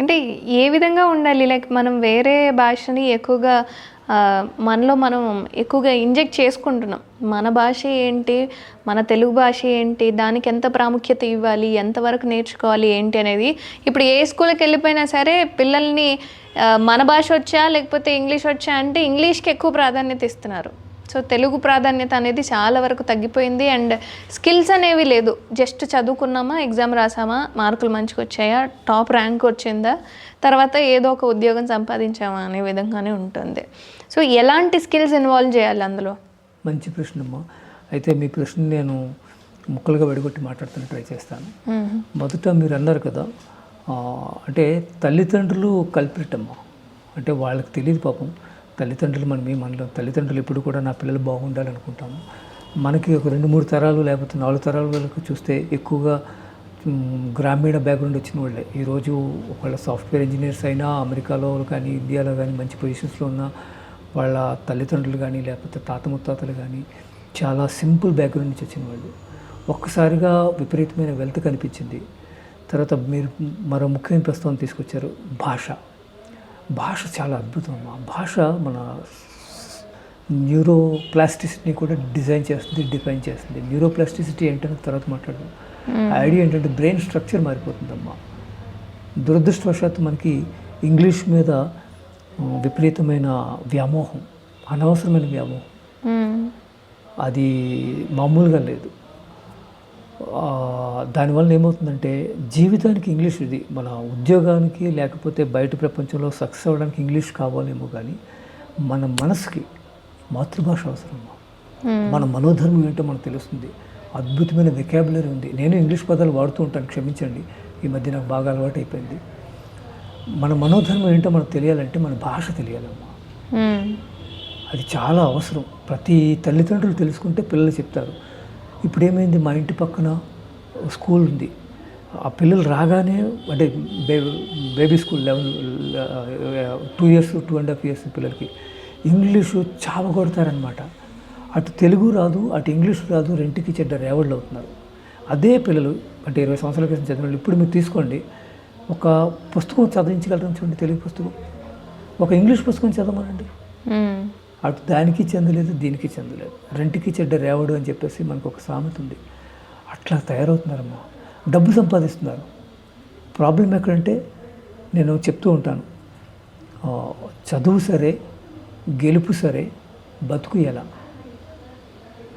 అంటే ఏ విధంగా ఉండాలి? లైక్ మనం వేరే భాషని ఎక్కువగా మనలో మనం ఎక్కువగా ఇంజెక్ట్ చేసుకుంటున్నాం. మన భాష ఏంటి? మన తెలుగు భాష ఏంటి? దానికి ఎంత ప్రాముఖ్యత ఇవ్వాలి? ఎంతవరకు నేర్చుకోవాలి ఏంటి అనేది ఇప్పుడు ఏ స్కూల్‌కి వెళ్ళిపోయినా సరే పిల్లల్ని మన భాష వచ్చా? లేకపోతే ఇంగ్లీష్ వచ్చా? అంటే ఇంగ్లీష్‌కి ఎక్కువ ప్రాధాన్యత ఇస్తున్నారు. సో తెలుగు ప్రాధాన్యత అనేది చాలా వరకు తగ్గిపోయింది. అండ్ స్కిల్స్ అనేవి లేదు. జస్ట్ చదువుకున్నామా, ఎగ్జామ్ రాసామా, మార్కులు మంచిగా వచ్చాయా, టాప్ ర్యాంక్ వచ్చిందా, తర్వాత ఏదో ఒక ఉద్యోగం సంపాదించామా అనే విధంగానే ఉంటుంది. సో ఎలాంటి స్కిల్స్ ఇన్వాల్వ్ చేయాలి అందులో? మంచి ప్రశ్న అమ్మా. అయితే మీ ప్రశ్న నేను ముక్కలుగా విడగొట్టి మాట్లాడుతాను, ట్రై చేస్తాను. మొదట మీరు అన్నారు కదా, అంటే తల్లిదండ్రులు కల్ప్రిట్ అమ్మా. అంటే వాళ్ళకి తెలియదు పాపం. తల్లిదండ్రులు మనలో తల్లిదండ్రులు ఇప్పుడు కూడా నా పిల్లలు బాగుండాలనుకుంటాము. మనకి ఒక 2-3 తరాలు లేకపోతే 4 తరాల వరకు చూస్తే ఎక్కువగా గ్రామీణ బ్యాక్గ్రౌండ్ వచ్చిన వాళ్ళే ఈరోజు ఒకళ్ళ సాఫ్ట్వేర్ ఇంజనీర్స్ అయినా, అమెరికాలో కానీ ఇండియాలో కానీ మంచి పొజిషన్స్లో ఉన్న వాళ్ళ తల్లిదండ్రులు కానీ లేకపోతే తాత ముత్తాతలు కానీ చాలా సింపుల్ బ్యాక్గ్రౌండ్ నుంచి వచ్చిన వాళ్ళు. ఒక్కసారిగా విపరీతమైన వెల్త్ కనిపించింది. తర్వాత మీరు మరో ముఖ్యమైన ప్రస్తావన తీసుకొచ్చారు, భాష చాలా అద్భుతం అమ్మా. భాష మన న్యూరోప్లాస్టిసిటీని కూడా డిఫైన్ చేస్తుంది. న్యూరోప్లాస్టిసిటీ ఏంటంటే తర్వాత మాట్లాడదాం. ఐడియా ఏంటంటే బ్రెయిన్ స్ట్రక్చర్ మారిపోతుందమ్మా. దురదృష్టవశాత్తు మనకి ఇంగ్లీష్ మీద విపరీతమైన వ్యామోహం, అనవసరమైన వ్యామోహం, అది మామూలుగా లేదు. దానివల్ల ఏమవుతుందంటే జీవితానికి ఇంగ్లీష్, ఇది మన ఉద్యోగానికి లేకపోతే బయట ప్రపంచంలో సక్సెస్ అవ్వడానికి ఇంగ్లీష్ కావాలేమో, కానీ మన మనసుకి మాతృభాష అవసరం. మన మనోధర్మం ఏంటో మనకు తెలుస్తుంది. అద్భుతమైన వెకాబులరీ ఉంది. నేను ఇంగ్లీష్ పదాలు వాడుతూ ఉంటాను, క్షమించండి, ఈ మధ్య నాకు బాగా అలవాటు అయిపోయింది. మన మనోధర్మం ఏంటో మనకు తెలియాలంటే మన భాష తెలియాలమ్మా. అది చాలా అవసరం. ప్రతి తల్లిదండ్రులు తెలుసుకుంటే పిల్లలు చెప్తారు. ఇప్పుడు ఏమైంది, మా ఇంటి పక్కన స్కూల్ ఉంది. ఆ పిల్లలు రాగానే అంటే బేబీ స్కూల్ 2 years 2.5 years పిల్లలకి ఇంగ్లీషు చావగొడతారనమాట. అటు తెలుగు రాదు, అటు ఇంగ్లీషు రాదు, రెంటికి చెడ్డ రేవళ్ళు అవుతున్నారు. అదే పిల్లలు అంటే 20 సంవత్సరాల క్రితం చదివిన వాళ్ళు ఇప్పుడు మీరు తీసుకోండి, ఒక పుస్తకం చదివించగలరని చూడండి, తెలుగు పుస్తకం, ఒక ఇంగ్లీష్ పుస్తకం చదవమనండి, అటు దానికి చెందలేదు, దీనికి చెందలేదు, రెంటికి చెడ్డ రేవడు అని చెప్పేసి మనకు ఒక సామెత ఉంది. అట్లా తయారవుతున్నారమ్మా. డబ్బు సంపాదిస్తున్నారు. ప్రాబ్లం ఎక్కడంటే నేను చెప్తూ ఉంటాను, చదువు సరే, గెలుపు సరే, బతుకు ఎలా?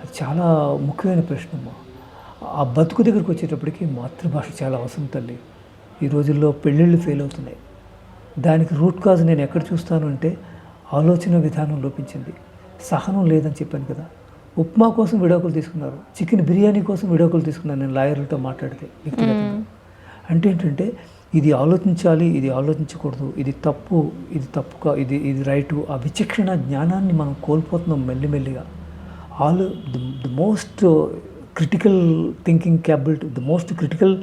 అది చాలా ముఖ్యమైన ప్రశ్న అమ్మా. ఆ బతుకు దగ్గరికి వచ్చేటప్పటికి మాతృభాష చాలా అవసరం తల్లి. ఈ రోజుల్లో పెళ్ళిళ్ళు ఫెయిల్ అవుతున్నాయి. దానికి రూట్ కాజ్ నేను ఎక్కడ చూస్తాను అంటే ఆలోచన విధానం లోపించింది, సహనం లేదని చెప్పాను కదా. ఉప్మా కోసం విడాకులు తీసుకున్నారు, చికెన్ బిర్యానీ కోసం విడాకులు తీసుకున్నాను నేను లాయర్లతో మాట్లాడితే వ్యక్తిగతంగా. అంటే ఏంటంటే ఇది ఆలోచించాలి, ఇది ఆలోచించకూడదు, ఇది తప్పు, ఇది తప్పు, ఇది రైటు, ఆ విచక్షణ జ్ఞానాన్ని మనం కోల్పోతున్నాం మెల్లిమెల్లిగా. The most critical thinking capability, the most critical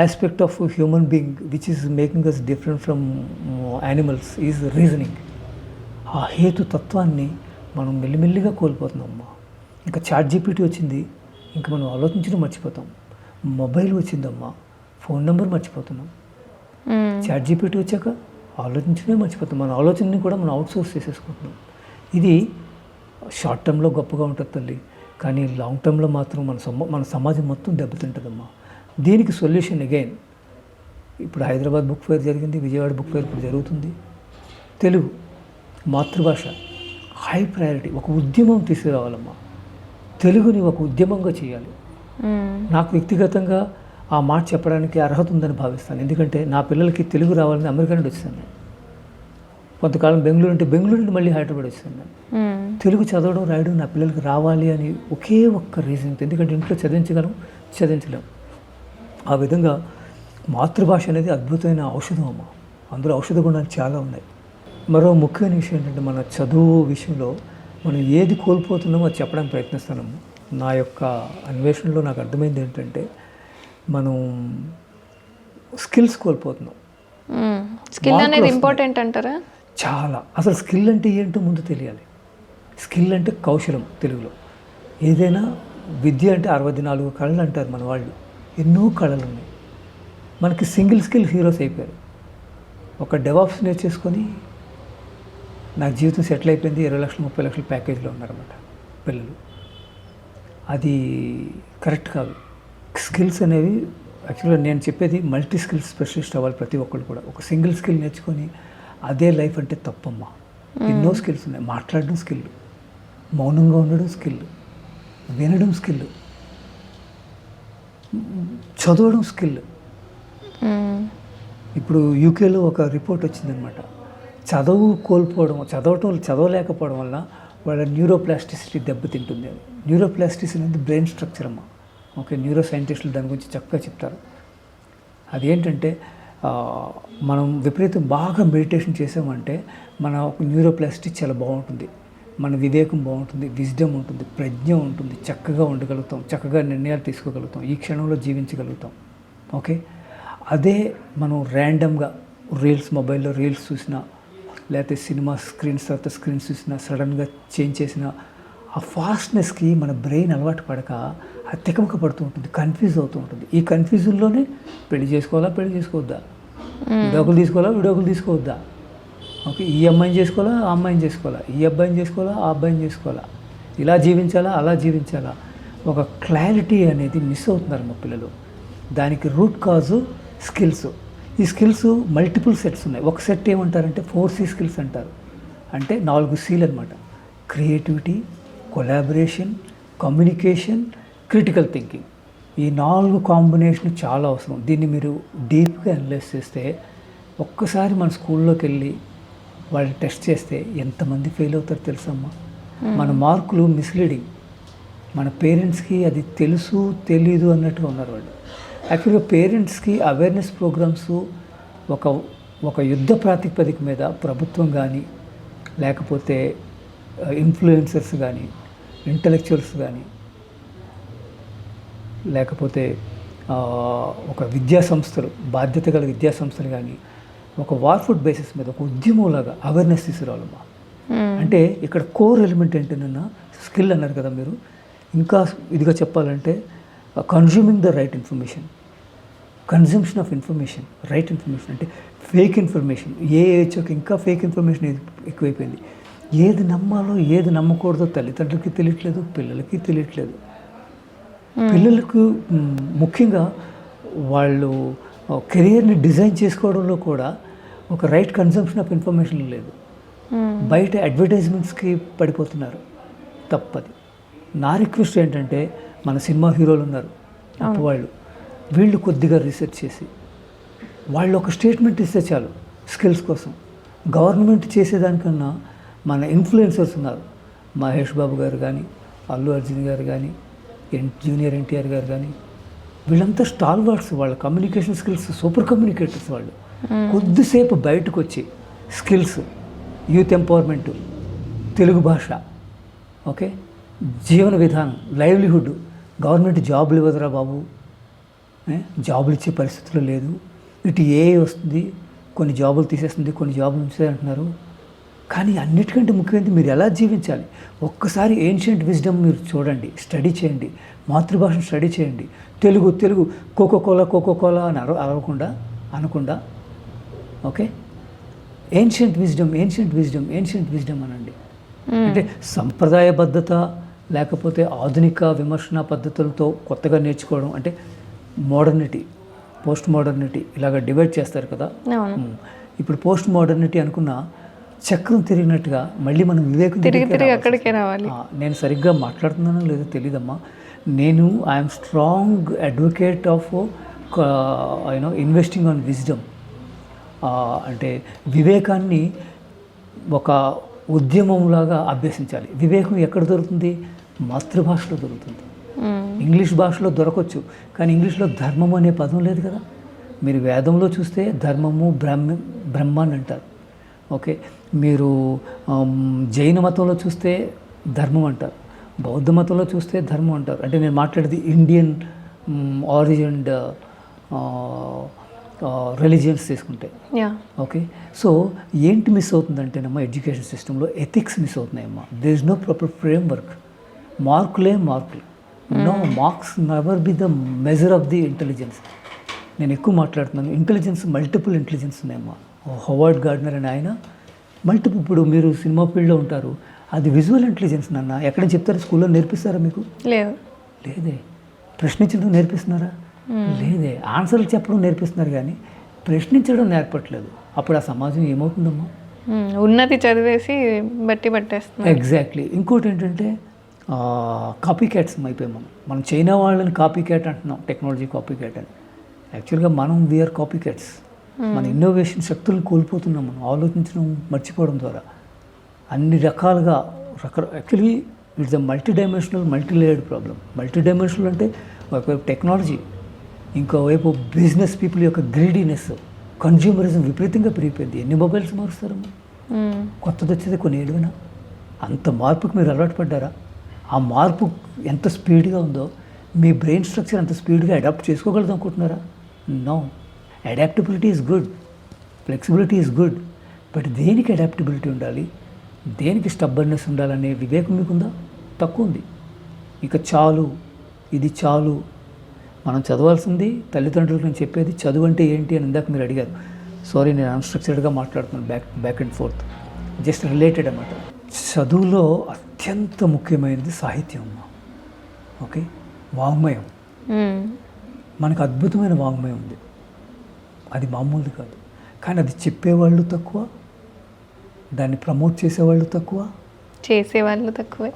aspect of human being which is making us different from animals is reasoning. ఆ హేతు తత్వాన్ని మనం మెల్లిమెల్లిగా కోల్పోతున్నామమ్మా. ఇంకా ChatGPT వచ్చింది, ఇంకా మనం ఆలోచించడం మర్చిపోతాం. మొబైల్ వచ్చిందమ్మా, ఫోన్ నెంబర్ మర్చిపోతున్నాం. ChatGPT వచ్చాక ఆలోచించడమే మర్చిపోతాం. మన ఆలోచనని కూడా మనం అవుట్సోర్స్ చేసేసుకుంటున్నాం. ఇది షార్ట్ టర్మ్లో గొప్పగా ఉంటుంది తల్లి, కానీ లాంగ్ టర్మ్లో మాత్రం మన సమాజం మొత్తం దెబ్బతింటుందమ్మా. దీనికి సొల్యూషన్ అగైన్, ఇప్పుడు హైదరాబాద్ బుక్ ఫెయిర్ జరిగింది, విజయవాడ బుక్ ఫెయిర్ ఇప్పుడు జరుగుతుంది. తెలుగు మాతృభాష హై ప్రయారిటీ. ఒక ఉద్యమం తీసుకురావాలమ్మా, తెలుగుని ఒక ఉద్యమంగా చేయాలి. నాకు వ్యక్తిగతంగా ఆ మాట చెప్పడానికి అర్హత ఉందని భావిస్తాను. ఎందుకంటే నా పిల్లలకి తెలుగు రావాలని అమెరికా నుండి వచ్చాను నేను. కొంతకాలం బెంగళూరు నుండి మళ్ళీ హైదరాబాద్ వచ్చాను నేను. తెలుగు చదవడం రాయడం నా పిల్లలకి రావాలి అని ఒకే ఒక్క రీజన్. ఎందుకంటే ఇంట్లో చదివించలేం. ఆ విధంగా మాతృభాష అనేది అద్భుతమైన ఔషధం అమ్మ. అందులో ఔషధ గుణాలు చాలా ఉన్నాయి. మరో ముఖ్యమైన విషయం ఏంటంటే మన చదువు విషయంలో మనం ఏది కోల్పోతున్నామో అది చెప్పడానికి ప్రయత్నిస్తానమ్మా. నా యొక్క అన్వేషణలో నాకు అర్థమైంది ఏంటంటే మనం స్కిల్స్ కోల్పోతున్నాం. స్కిల్ అనేది ఇంపార్టెంట్ అంటారా? చాలా. అసలు స్కిల్ అంటే ఏంటో ముందు తెలియాలి. స్కిల్ అంటే కౌశలం తెలుగులో. ఏదైనా విద్య అంటే 64 కళలు అంటారు మన వాళ్ళు. ఎన్నో కళలు ఉన్నాయి. మనకి సింగిల్ స్కిల్ హీరోస్ అయిపోయారు. ఒక డెవాప్స్ నేర్చేసుకొని నాకు జీవితం సెటిల్ అయిపోయింది, 20 లక్షలు 30 లక్షల ప్యాకేజ్లో ఉన్నారన్నమాట పిల్లలు. అది కరెక్ట్ కాదు. స్కిల్స్ అనేవి యాక్చువల్గా నేను చెప్పేది మల్టీ స్కిల్స్ స్పెషలిస్ట్ అవ్వాలి ప్రతి ఒక్కరు కూడా. ఒక సింగిల్ స్కిల్ నేర్చుకొని అదే లైఫ్ అంటే తప్పమ్మా. ఎన్నో స్కిల్స్ ఉన్నాయి. మాట్లాడడం స్కిల్, మౌనంగా ఉండడం స్కిల్, వినడం స్కిల్, చదవడం స్కిల్. ఇప్పుడు యూకేలో ఒక రిపోర్ట్ వచ్చిందనమాట. చదవలేకపోవడం వల్ల వాళ్ళ న్యూరోప్లాస్టిసిటీ దెబ్బతింటుంది. అది న్యూరోప్లాస్టిసిటీ అనేది బ్రెయిన్ స్ట్రక్చర్ అమ్మ. ఓకే, న్యూరో సైంటిస్టులు దాని గురించి చక్కగా చెప్తారు. అదేంటంటే మనం విపరీతం బాగా మెడిటేషన్ చేసామంటే మన న్యూరోప్లాస్టిసిటీ చాలా బాగుంటుంది, మన వివేకం బాగుంటుంది, విజ్డమ్ ఉంటుంది, ప్రజ్ఞ ఉంటుంది, చక్కగా ఉండగలుగుతాం, చక్కగా నిర్ణయాలు తీసుకోగలుగుతాం, ఈ క్షణంలో జీవించగలుగుతాం. ఓకే, అదే మనం ర్యాండమ్గా మొబైల్లో రీల్స్ చూసినా, లేకపోతే సినిమా స్క్రీన్స్ తర్వాత స్క్రీన్స్ చూసినా, సడన్గా చేంజ్ చేసిన ఆ ఫాస్ట్నెస్కి మన బ్రెయిన్ అలవాటు పడక అది తికమక పడుతూ ఉంటుంది, కన్ఫ్యూజ్ అవుతూ ఉంటుంది. ఈ కన్ఫ్యూజన్లోనే పెళ్లి చేసుకోవద్దా, విడాకులు తీసుకోవద్దా, ఓకే, ఈ అమ్మాయిని చేసుకోవాలా, ఆ అమ్మాయిని చేసుకోవాలా, ఈ అబ్బాయిని చేసుకోవాలా, ఆ అబ్బాయిని చేసుకోవాలా, ఇలా జీవించాలా, అలా జీవించాలా, ఒక క్లారిటీ అనేది మిస్ అవుతున్నారు మా పిల్లలు. దానికి రూట్ కాజు స్కిల్స్. ఈ స్కిల్స్ మల్టిపుల్ సెట్స్ ఉన్నాయి. ఒక సెట్ ఏమంటారంటే 4C స్కిల్స్ అంటారు. అంటే 4Cలు అనమాట. Creativity, collaboration, communication, critical thinking. ఈ 4 కాంబినేషన్ చాలా అవసరం. దీన్ని మీరు డీప్గా అనలైజ్ చేస్తే, ఒక్కసారి మన స్కూల్లోకి వెళ్ళి వాళ్ళు టెస్ట్ చేస్తే ఎంతమంది ఫెయిల్ అవుతారో తెలుసమ్మా. మన మార్కులు మిస్లీడింగ్. మన పేరెంట్స్కి అది తెలుసు తెలీదు అన్నట్టుగా ఉన్నారు వాళ్ళు. యాక్చువల్గా పేరెంట్స్కి అవేర్నెస్ ప్రోగ్రామ్స్ ఒక యుద్ధ ప్రాతిపదిక మీద ప్రభుత్వం కానీ, లేకపోతే ఇన్ఫ్లుయెన్సర్స్ కానీ, ఇంటలెక్చువల్స్ కానీ, లేకపోతే ఒక విద్యా సంస్థలు, బాధ్యత గల విద్యా సంస్థలు కానీ ఒక వార్ఫుడ్ బేసిస్ మీద ఒక ఉద్యమంలాగా అవేర్నెస్ తీసుకురావాలమ్మా. అంటే ఇక్కడ కోర్ ఎలిమెంట్ ఏంటన్నా స్కిల్ అన్నారు కదా మీరు. ఇంకా ఇదిగా చెప్పాలంటే consuming the right information, consumption of information, right information. అంటే ఫేక్ ఇన్ఫర్మేషన్ ఏజ్కి ఇంకా ఫేక్ ఇన్ఫర్మేషన్ ఎక్కువైపోయింది. ఏది నమ్మాలో ఏది నమ్మకూడదో తల్లిదండ్రులకి తెలియట్లేదు, పిల్లలకి తెలియట్లేదు. పిల్లలకు ముఖ్యంగా వాళ్ళు కెరియర్ని డిజైన్ చేసుకోవడంలో కూడా ఒక రైట్ కన్జంప్షన్ ఆఫ్ ఇన్ఫర్మేషన్ లేదు. బయట అడ్వర్టైజ్మెంట్స్కి పడిపోతున్నారు. తప్పది. నా రిక్వెస్ట్ ఏంటంటే, మన సినిమా హీరోలు ఉన్నారు వాళ్ళు, వీళ్ళు కొద్దిగా రీసెర్చ్ చేసి వాళ్ళు ఒక స్టేట్మెంట్ ఇస్తే చాలు స్కిల్స్ కోసం. గవర్నమెంట్ చేసేదానికన్నా మన ఇన్ఫ్లుయెన్సర్స్ ఉన్నారు, మహేష్ బాబు గారు కానీ, అల్లు అర్జున్ గారు కానీ, జూనియర్ ఎన్టీఆర్ గారు కానీ, వీళ్ళంతా స్టాల్వర్డ్స్. వాళ్ళ కమ్యూనికేషన్ స్కిల్స్ సూపర్ కమ్యూనికేటర్స్. వాళ్ళు కొద్దిసేపు బయటకు వచ్చి స్కిల్స్, యూత్ ఎంపవర్మెంటు, తెలుగు భాష, ఓకే, జీవన విధానం, లైవ్లీహుడ్. గవర్నమెంట్ జాబులు ఇవ్వదురా బాబు, జాబులు ఇచ్చే పరిస్థితుల్లో లేదు, ఇటు ఏఐ వస్తుంది, కొన్ని జాబులు తీసేస్తుంది, కొన్ని జాబులు ఉంచే అంటున్నారు. కానీ అన్నిటికంటే ముఖ్యమైనది మీరు ఎలా జీవించాలి. ఒక్కసారి ఏన్షియంట్ విజ్డమ్ మీరు చూడండి, స్టడీ చేయండి, మాతృభాషను స్టడీ చేయండి. తెలుగు కోకోకోలా అని అనకుండా ఓకే, ఏన్షియంట్ విజ్డమ్ అనండి. అంటే సంప్రదాయబద్ధత లేకపోతే ఆధునిక విమర్శన పద్ధతులతో కొత్తగా నేర్చుకోవడం, అంటే మోడర్నిటీ, పోస్ట్ మోడర్నిటీ ఇలాగ డివైడ్ చేస్తారు కదా. ఇప్పుడు పోస్ట్ మోడర్నిటీ అనుకున్న చక్రం తిరిగినట్టుగా మళ్ళీ మనం వివేకం తిరిగి అక్కడికే రావాలి. నేను సరిగ్గా మాట్లాడుతున్నానో లేదో తెలియదమ్మా. నేను I'm strong advocate of investing on wisdom. అంటే వివేకాన్ని ఒక ఉద్యమంలాగా అభ్యసించాలి. వివేకం ఎక్కడ దొరుకుతుంది? మాతృభాషలో దొరుకుతుంది. ఇంగ్లీష్ భాషలో దొరకవచ్చు, కానీ ఇంగ్లీష్లో ధర్మం అనే పదం లేదు కదా. మీరు వేదంలో చూస్తే ధర్మము బ్రహ్మాన్ని అంటారు. ఓకే, మీరు జైన మతంలో చూస్తే ధర్మం అంటారు, బౌద్ధ మతంలో చూస్తే ధర్మం అంటారు. అంటే నేను మాట్లాడేది ఇండియన్ ఆరిజిన్ రిలీజియన్స్ తీసుకుంటే. ఓకే, సో ఏంటి మిస్ అవుతుందంటేనమ్మా, ఎడ్యుకేషన్ సిస్టంలో ఎథిక్స్ మిస్ అవుతున్నాయమ్మా. There is no proper framework. మార్కులు. No, marks never be the measure of the intelligence. నేను ఎక్కువ మాట్లాడుతున్నాను. ఇంటెలిజెన్స్, మల్టిపుల్ ఇంటెలిజెన్స్ ఉన్నాయమ్మా. హోవార్డ్ గార్డ్నర్ అని ఆయన మల్టిపుల్, ఇప్పుడు మీరు సినిమా ఫీల్డ్లో ఉంటారు, అది విజువల్ ఇంటెలిజెన్స్ నాన్న. ఎక్కడ చెప్తారు? స్కూల్లో నేర్పిస్తారా మీకు? లేదు. లేదే. ప్రశ్నించడం నేర్పిస్తున్నారా? లేదే. ఆన్సర్లు చెప్పడం నేర్పిస్తున్నారు కానీ ప్రశ్నించడం నేర్పట్లేదు. అప్పుడు ఆ సమాజం ఏమవుతుందమ్మా? ఉన్నది చదివేసి బట్టి పట్టేస్తున్నారు. ఎగ్జాక్ట్లీ. ఇంకోటి ఏంటంటే కాపీ క్యాట్స్ అయిపోయాం మనం చైనా వాళ్ళని కాపీ క్యాట్ అంటున్నాం, టెక్నాలజీ కాపీ క్యాట్ అని. యాక్చువల్గా మనం వీఆర్ కాపీ క్యాట్స్. మన ఇన్నోవేషన్ శక్తులను కోల్పోతున్నాం మనం, ఆలోచించడం మర్చిపోవడం ద్వారా. అన్ని రకాలుగా actually it's a multi dimensional multi layered problem. Multi dimensional అంటే ఒకవైపు టెక్నాలజీ, ఇంకోవైపు బిజినెస్ పీపుల్ యొక్క గ్రీడీనెస్, కన్జ్యూమరిజం విపరీతంగా పెరిగిపోయింది. ఎన్ని మొబైల్స్ మారుస్తారమ్మా? కొత్తది వచ్చేది కొన్ని ఏడుగునా. అంత మార్పుకి మీరు అలవాటు పడ్డారా? ఆ మార్పు ఎంత స్పీడ్గా ఉందో మీ బ్రెయిన్ స్ట్రక్చర్ అంత స్పీడ్గా అడాప్ట్ చేసుకోగలదు అనుకుంటున్నారా? No. Adaptability is good, flexibility is good, but దేనికి అడాప్టబిలిటీ ఉండాలి, దేనికి స్టబ్బర్నెస్ ఉండాలనే వివేకం మీకుందా? తక్కువ ఉంది. ఇక చాలు, ఇది చాలు. మనం చదవాల్సింది తల్లిదండ్రులకు నేను చెప్పేది చదువు అంటే ఏంటి అని ఇందాక మీరు అడిగారు. సారీ, నేను అన్స్ట్రక్చర్డ్గా మాట్లాడుతున్నాను, back and fourth, just related అన్నమాట. చదువులో అత్యంత ముఖ్యమైనది సాహిత్యం అమ్మా. ఓకే, వాంగ్మయం. మనకు అద్భుతమైన వాంగ్మయం ఉంది, అది మామూలుది కాదు. కానీ అది చెప్పేవాళ్ళు తక్కువ, దాన్ని ప్రమోట్ చేసేవాళ్ళు తక్కువ, చేసేవాళ్ళు తక్కువ,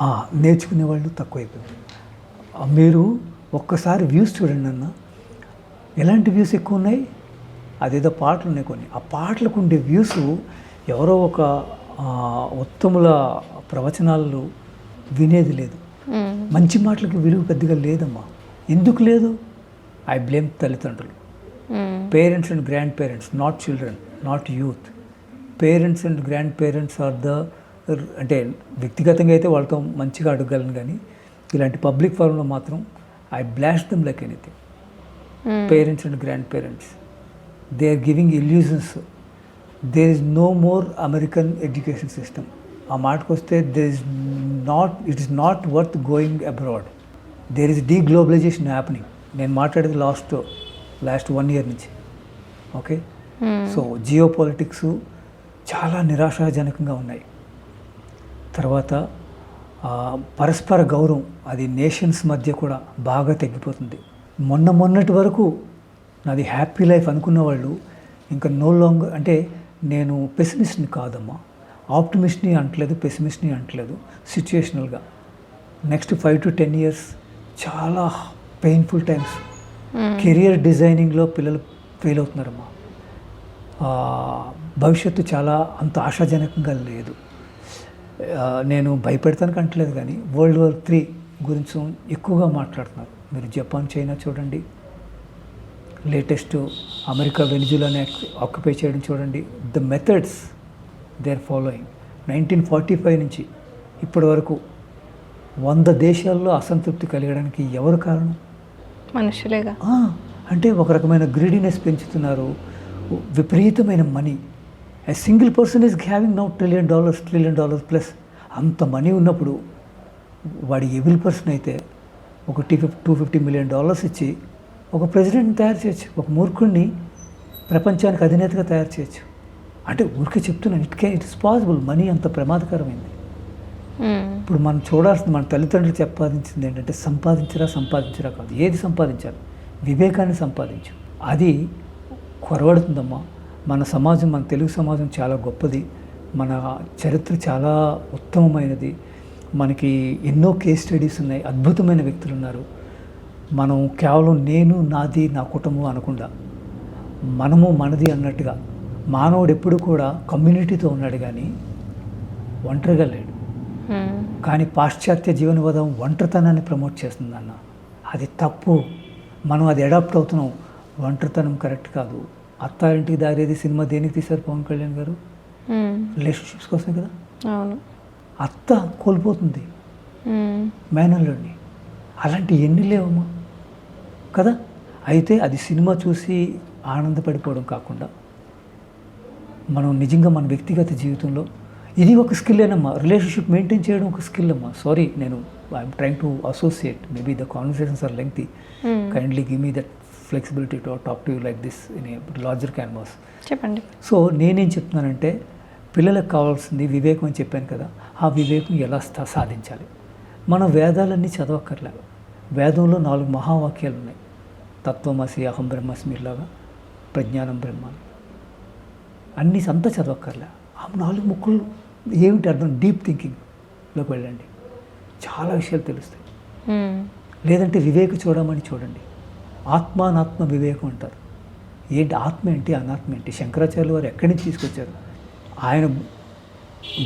నేర్చుకునే వాళ్ళు తక్కువైపోయారు. మీరు ఒక్కసారి వ్యూస్ చూడండి అన్న, ఎలాంటి వ్యూస్ ఎక్కువ ఉన్నాయి? అదేదో పాటలు ఉన్నాయి కొన్ని, ఆ పాటలకు ఉండే వ్యూస్ ఎవరో ఒక ఉత్తముల ప్రవచనాలు వినేది లేదు. మంచి మాటలకి విలువ పెద్దగా లేదమ్మా. ఎందుకు లేదు? ఐ బ్లేమ్ తల్లిదండ్రులు. Parents and grandparents, not children, not youth. Parents and grandparents are the, అంటే వ్యక్తిగతంగా అయితే వాళ్ళతో మంచిగా అడగలను, కానీ ఇలాంటి పబ్లిక్ ఫోరంలో మాత్రం I blast them like anything. Parents and grandparents, they are giving illusions. There is no more American education system. ఆ మాటకు వస్తే it is not worth going abroad. There is deglobalization happening. నేను మాట్లాడేది last 1 year నుంచి. Okay, so geopolitics చాలా నిరాశాజనకంగా ఉన్నాయి. తర్వాత పరస్పర గౌరవం, అది నేషన్స్ మధ్య కూడా బాగా తగ్గిపోతుంది. మొన్నటి వరకు నాది హ్యాపీ లైఫ్ అనుకున్న వాళ్ళు ఇంకా నో లాంగర్, అంటే నేను పెసిమిస్ట్ని కాదమ్మా, ఆప్టిమిస్ట్ని అంటలేదు, పెసిమిస్ట్ని అంటలేదు, సిచ్యుయేషనల్గా. నెక్స్ట్ 5 to 10 years చాలా పెయిన్ఫుల్ టైమ్స్. కెరియర్ డిజైనింగ్లో పిల్లలు ఫెయిల్ అవుతున్నారమ్మా. భవిష్యత్తు చాలా అంత ఆశాజనకంగా లేదు. నేను భయపెడతానికి అంటలేదు, కానీ World War III గురించి ఎక్కువగా మాట్లాడుతున్నారు. మీరు జపాన్, చైనా చూడండి, లేటెస్ట్ అమెరికా వెనిజులాని ఆక్యుపై చేయడం చూడండి. The methods they are following. 1945 నుంచి ఇప్పటి వరకు 100 దేశాల్లో అసంతృప్తి కలిగడానికి ఎవరు కారణం? మనుషులేగా. అంటే ఒక రకమైన గ్రీడీనెస్ పెంచుతున్నారు, విపరీతమైన money. A single person is having now $1 trillion plus. అంత మనీ ఉన్నప్పుడు వాడి ఎవిల్ పర్సన్ అయితే ఒక $250 million ఇచ్చి ఒక ప్రెసిడెంట్ని తయారు చేయొచ్చు, ఒక మూర్ఖుడిని ప్రపంచానికి అధినేతగా తయారు చేయొచ్చు. అంటే ఊరికే చెప్తున్నాను, ఇట్ ఇస్ పాసిబుల్. మనీ అంత ప్రమాదకరమైంది. ఇప్పుడు మనం చూడాల్సింది, మన తల్లిదండ్రులు సంపాదించింది ఏంటంటే సంపాదించరా కాదు, ఏది సంపాదించాలి? వివేకాన్ని సంపాదించు. అది కొరవడుతుందమ్మా. మన సమాజం, మన తెలుగు సమాజం చాలా గొప్పది, మన చరిత్ర చాలా ఉత్తమమైనది, మనకి ఎన్నో కేస్ స్టడీస్ ఉన్నాయి, అద్భుతమైన వ్యక్తులు ఉన్నారు. మనం కేవలం నేను, నాది, నా కుటుంబం అనకుండా మనము మనది అన్నట్టుగా, మానవుడు ఎప్పుడు కూడా కమ్యూనిటీతో ఉన్నాడు కానీ ఒంటరిగా లేడు. కానీ పాశ్చాత్య జీవన విధానం ఒంటరితనాన్ని ప్రమోట్ చేస్తుందన్న, అది తప్పు. మనం అది అడాప్ట్ అవుతున్నాం. ఒంటరితనం కరెక్ట్ కాదు. అత్తారింటికి దారేది సినిమా దేనికి తీశారు పవన్ కళ్యాణ్ గారు? రిలేషన్షిప్స్ కోసమే కదా. అవును. అత్త కోల్పోతుంది మేనల్లుడిని, అలాంటి ఎన్ని లేవమ్మా కదా. అయితే అది సినిమా చూసి ఆనందపడిపోవడం కాకుండా మనం నిజంగా మన వ్యక్తిగత జీవితంలో ఇది ఒక స్కిల్లేనమ్మా. రిలేషన్షిప్ మెయింటైన్ చేయడం ఒక స్కిల్ అమ్మా. సారీ, నేను I'm trying to associate, maybe the conversations are lengthy, kindly give me that flexibility to talk to you like this in a larger canvas. చెప్పండి. సో నేనేం చెప్తున్నానంటే పిల్లలకు కావాల్సింది వివేకం అని చెప్పాను కదా, ఆ వివేకం ఎలా సాధించాలి. మనం వేదాలన్నీ చదవక్కర్లే. వేదంలో 4 మహావాక్యాలు ఉన్నాయి. తత్వమసి, అహం బ్రహ్మస్మిలాగా, ప్రజ్ఞానం బ్రహ్మ, అన్నీ అంతా చదవక్కర్లే. ఆ 4 ముక్కలు ఏమిటి అర్థం, డీప్ థింకింగ్లోకి వెళ్ళండి, చాలా విషయాలు తెలుస్తాయి. లేదంటే వివేక చూడమని చూడండి. ఆత్మానాత్మ వివేకం అంటారు. ఏంటి ఆత్మ ఏంటి, అనాత్మ ఏంటి, శంకరాచార్యులు వారు ఎక్కడి నుంచి తీసుకొచ్చారు? ఆయన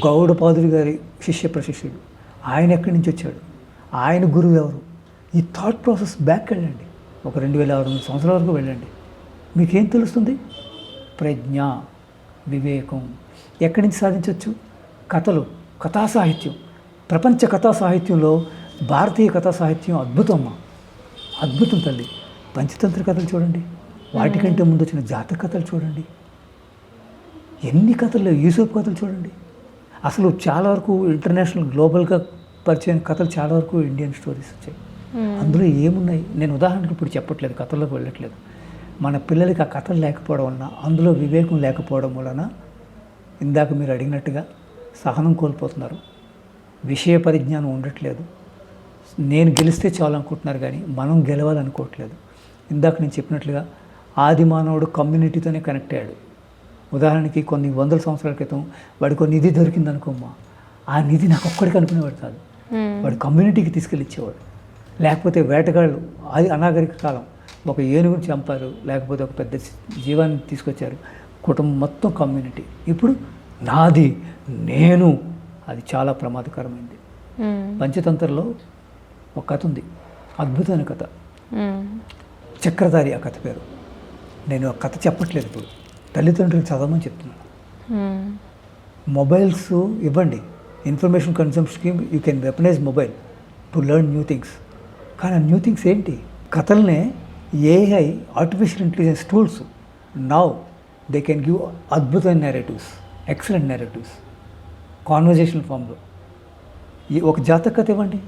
గౌడపాదుడి గారి శిష్య ప్రశిష్యుడు, ఆయన ఎక్కడి నుంచి వచ్చాడు, ఆయన గురువు ఎవరు? ఈ థాట్ ప్రాసెస్ బ్యాక్ వెళ్ళండి, ఒక 2600 సంవత్సరాల వరకు వెళ్ళండి. మీకేం తెలుస్తుంది? ప్రజ్ఞ, వివేకం ఎక్కడి నుంచి సాధించవచ్చు? కథలు, కథా సాహిత్యం, ప్రపంచ కథా సాహిత్యంలో భారతీయ కథా సాహిత్యం అద్భుతమ్మా, అద్భుతం తల్లి. పంచతంత్ర కథలు చూడండి, వాటికంటే ముందు వచ్చిన జాతక కథలు చూడండి, ఎన్ని కథలు, యూసఫ్ కథలు చూడండి. అసలు చాలా వరకు ఇంటర్నేషనల్ గ్లోబల్గా పరిచయం కథలు చాలా వరకు ఇండియన్ స్టోరీస్ వచ్చాయి. అందులో ఏమున్నాయి? నేను ఉదాహరణకు ఇప్పుడు చెప్పట్లేదు, కథల్లోకి వెళ్ళట్లేదు. మన పిల్లలకి ఆ కథలు లేకపోవడం వలన, అందులో వివేకం లేకపోవడం వలన ఇందాక మీరు అడిగినట్టుగా సహనం కోల్పోతున్నారు, విషయ పరిజ్ఞానం ఉండట్లేదు. నేను గెలిస్తే చాలు అనుకుంటున్నారు కానీ మనం గెలవాలనుకోవట్లేదు. ఇందాక నేను చెప్పినట్లుగా ఆది మానవుడు కమ్యూనిటీతోనే కనెక్ట్ అయ్యాడు. ఉదాహరణకి కొన్ని 100 సంవత్సరాల క్రితం వాడికి ఒక నిధి దొరికింది అనుకోమ్మా, ఆ నిధి నాకు ఒక్కడికి అనుకునేవాడు కాదు, వాడు కమ్యూనిటీకి తీసుకెళ్ళి ఇచ్చేవాడు. లేకపోతే వేటగాళ్ళు, అది అనాగరిక కాలం, ఒక ఏనుగుని చంపారు, లేకపోతే ఒక పెద్ద జీవాన్ని తీసుకొచ్చారు, కుటుంబం మొత్తం కమ్యూనిటీ. ఇప్పుడు నాది, నేను, అది చాలా ప్రమాదకరమైంది. పంచతంత్రలో ఒక కథ ఉంది, అద్భుతమైన కథ, చక్రధారి ఆ కథ పేరు. నేను ఆ కథ చెప్పట్లేదు, ఇప్పుడు తల్లిదండ్రులు చదవమని చెప్తున్నాను. మొబైల్స్ ఇవ్వండి, ఇన్ఫర్మేషన్ కన్సంప్షన్కి you can weaponize mobile to learn new things. కానీ ఆ న్యూ థింగ్స్ ఏంటి? కథలనే AI, artificial intelligence tools now they can give అద్భుతమైన నెరేటివ్స్, ఎక్సలెంట్ నెరేటివ్స్, కాన్వర్జేషనల్ ఫామ్లో. ఒక జాతక కథ ఇవ్వండి,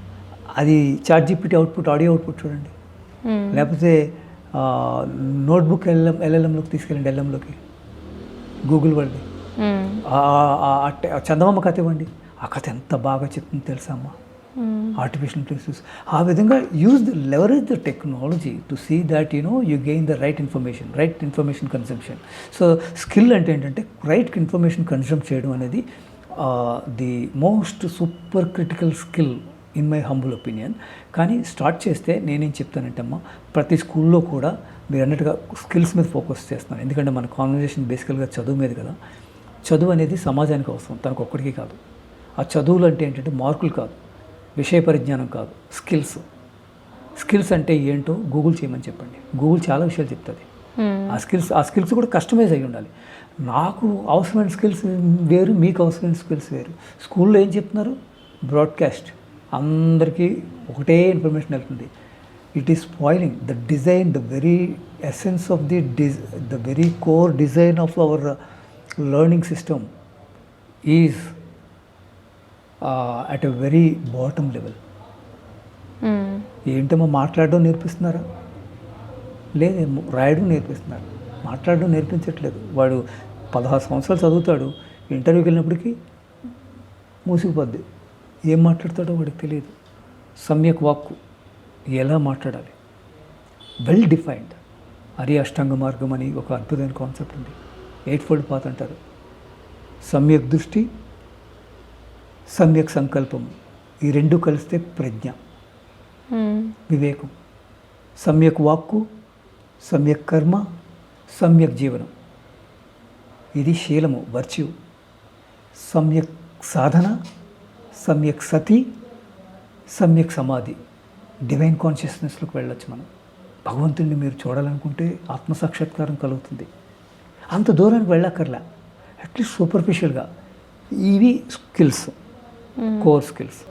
అది chat GPT output, audio output చూడండి. లేకపోతే నోట్బుక్ ఎల్ఎల్ఎంలోకి తీసుకెళ్ళండి, ఎల్ఎంలోకి, గూగుల్ వాళ్ళది. చందమామ కథ ఇవ్వండి, ఆ కథ ఎంత బాగా చెప్తుంది తెలుసా అమ్మా, ఆర్టిఫిషియల్ ఇంటెలిజెన్స్. ఆ విధంగా leverage the technology to see that you gain the right information consumption. So skill అంటే ఏంటంటే రైట్ ఇన్ఫర్మేషన్ కన్సంప్ చేయడం అనేది the most super critical skill in my humble opinion. కానీ స్టార్ట్ చేస్తే నేనేం చెప్తానంటే అమ్మా, ప్రతి స్కూల్లో కూడా మీరు అన్నట్టుగా స్కిల్స్ మీద ఫోకస్ చేస్తున్నాను. ఎందుకంటే మన కాన్వర్జేషన్ బేసికల్గా చదువు మీద కదా. చదువు అనేది సమాజానికి అవసరం, తనకు ఒక్కడికి కాదు. ఆ చదువులు అంటే ఏంటంటే మార్కులు కాదు, విషయ పరిజ్ఞానం కాదు, స్కిల్స్ అంటే ఏంటో గూగుల్ చేయమని చెప్పండి, గూగుల్ చాలా విషయాలు చెప్తుంది. ఆ స్కిల్స్ కూడా కస్టమైజ్ అయి ఉండాలి. నాకు అవసరమైన స్కిల్స్ వేరు, మీకు అవసరమైన స్కిల్స్ వేరు. స్కూల్లో ఏం చెప్తున్నారు? బ్రాడ్కాస్ట్, అందరికీ ఒకటే ఇన్ఫర్మేషన్ వెళ్తుంది. It is spoiling the design, the very essence of the very core design of our learning system is at a very bottom level. ఏంటమ్మా మాట్లాడడం నేర్పిస్తున్నారా? లేదేమో, రాయడం నేర్పిస్తున్నారు, మాట్లాడడం నేర్పించట్లేదు. వాడు 16 సంవత్సరాలు చదువుతాడు, ఇంటర్వ్యూకి వెళ్ళినప్పటికీ మూసిపోద్ది, ఏం మాట్లాడతాడో వాడికి తెలియదు. సమ్యక్ వాక్కు ఎలా మాట్లాడాలి, వెల్ డిఫైన్డ్. అష్టాంగ మార్గం అని ఒక అద్భుతమైన కాన్సెప్ట్ ఉంది, 8 ఫోల్డ్ పాత్ అంటారు. సమ్యక్ దృష్టి, సమ్యక్ సంకల్పం, ఈ రెండు కలిస్తే ప్రజ్ఞ, వివేకం. సమ్యక్ వాక్కు, సమ్యక్ కర్మ, సమ్యక్ జీవనం, ఇది శీలము, వర్చ్యూ. సమ్యక్ సాధన, సమ్యక్ సతి, సమ్యక్ సమాధి, డివైన్ కాన్షియస్నెస్లోకి వెళ్ళొచ్చు మనం. భగవంతుడిని మీరు చూడాలనుకుంటే ఆత్మసాక్షాత్కారం కలుగుతుంది. అంత దూరానికి వెళ్ళక్కర్లే, అట్లీస్ట్ సూపర్ఫిషియల్గా. ఇవి స్కిల్స్, కోర్ స్కిల్స్.